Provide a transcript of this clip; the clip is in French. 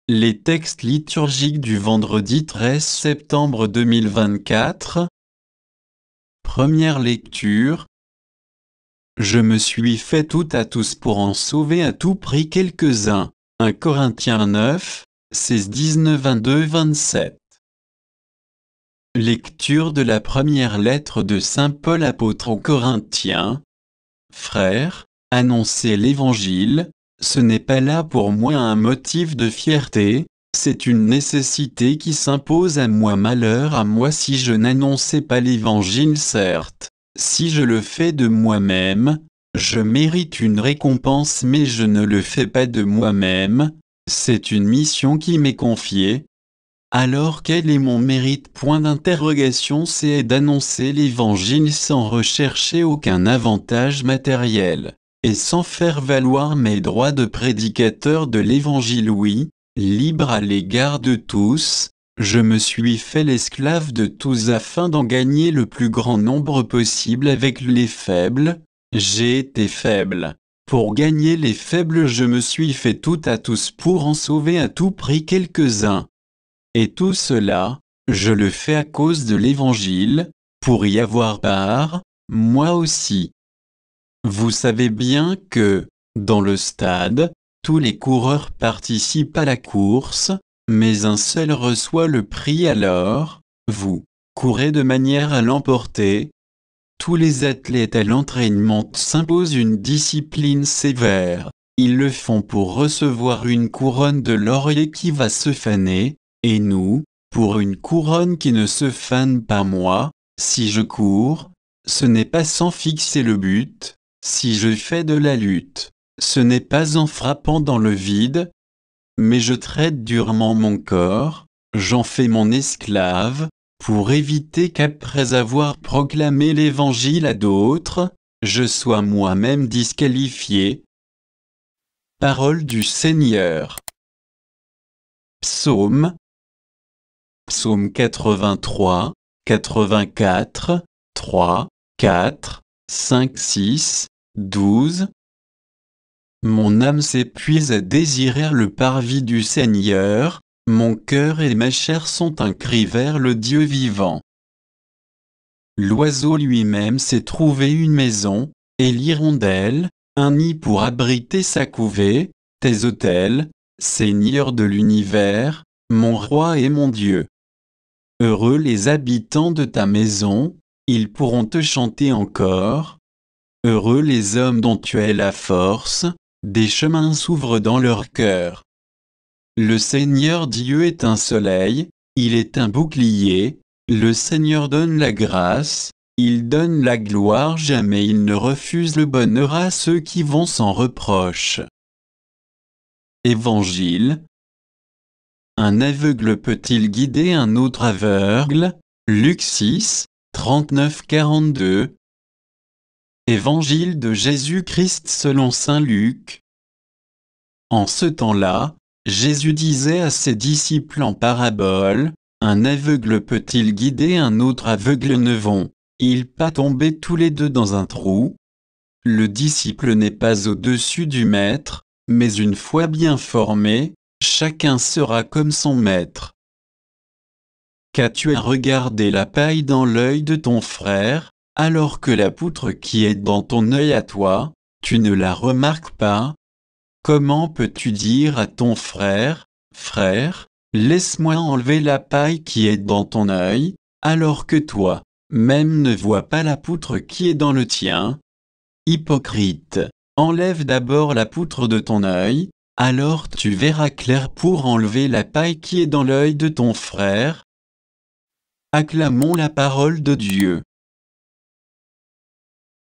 Les textes liturgiques du vendredi 13 septembre 2024. Première lecture. Je me suis fait tout à tous pour en sauver à tout prix quelques-uns. 1 Corinthiens 9, 16, 19, 22, 27. Lecture de la première lettre de Saint Paul apôtre aux Corinthiens. Frères, annoncer l'Évangile, ce n'est pas là pour moi un motif de fierté, c'est une nécessité qui s'impose à moi. Malheur à moi si je n'annonçais pas l'Évangile. Certes, si je le fais de moi-même, je mérite une récompense, mais je ne le fais pas de moi-même, c'est une mission qui m'est confiée. Alors quel est mon mérite? Point d'interrogation. C'est d'annoncer l'Évangile sans rechercher aucun avantage matériel, et sans faire valoir mes droits de prédicateur de l'Évangile. Oui, libre à l'égard de tous, je me suis fait l'esclave de tous afin d'en gagner le plus grand nombre possible avec les faibles. J'ai été faible. Pour gagner les faibles, je me suis fait tout à tous pour en sauver à tout prix quelques-uns. Et tout cela, je le fais à cause de l'Évangile, pour y avoir part, moi aussi. Vous savez bien que, dans le stade, tous les coureurs participent à la course, mais un seul reçoit le prix. Alors, vous courez de manière à l'emporter. Tous les athlètes à l'entraînement s'imposent une discipline sévère. Ils le font pour recevoir une couronne de laurier qui va se faner. Et nous, pour une couronne qui ne se fane pas. Moi, si je cours, ce n'est pas sans fixer le but, si je fais de la lutte, ce n'est pas en frappant dans le vide, mais je traite durement mon corps, j'en fais mon esclave, pour éviter qu'après avoir proclamé l'Évangile à d'autres, je sois moi-même disqualifié. Parole du Seigneur. Psaume 83, 84, 3, 4, 5, 6, 12. Mon âme s'épuise à désirer le parvis du Seigneur, mon cœur et ma chair sont un cri vers le Dieu vivant. L'oiseau lui-même s'est trouvé une maison, et l'hirondelle, un nid pour abriter sa couvée. Tes autels, Seigneur de l'univers, mon roi et mon Dieu. Heureux les habitants de ta maison, ils pourront te chanter encore. Heureux les hommes dont tu es la force, des chemins s'ouvrent dans leur cœur. Le Seigneur Dieu est un soleil, il est un bouclier, le Seigneur donne la grâce, il donne la gloire. Jamais il ne refuse le bonheur à ceux qui vont sans reproche. Évangile. Un aveugle peut-il guider un autre aveugle? Luc 6, 39-42. Évangile de Jésus-Christ selon saint Luc. En ce temps-là, Jésus disait à ses disciples en parabole, un aveugle peut-il guider un autre aveugle? Ne vont-ils pas tomber tous les deux dans un trou? Le disciple n'est pas au-dessus du maître, mais une fois bien formé, chacun sera comme son maître. Qu'as-tu à regarder la paille dans l'œil de ton frère, alors que la poutre qui est dans ton œil à toi, tu ne la remarques pas? Comment peux-tu dire à ton frère, frère, laisse-moi enlever la paille qui est dans ton œil, alors que toi, même ne vois pas la poutre qui est dans le tien? Hypocrite, enlève d'abord la poutre de ton œil, alors tu verras clair pour enlever la paille qui est dans l'œil de ton frère. Acclamons la parole de Dieu.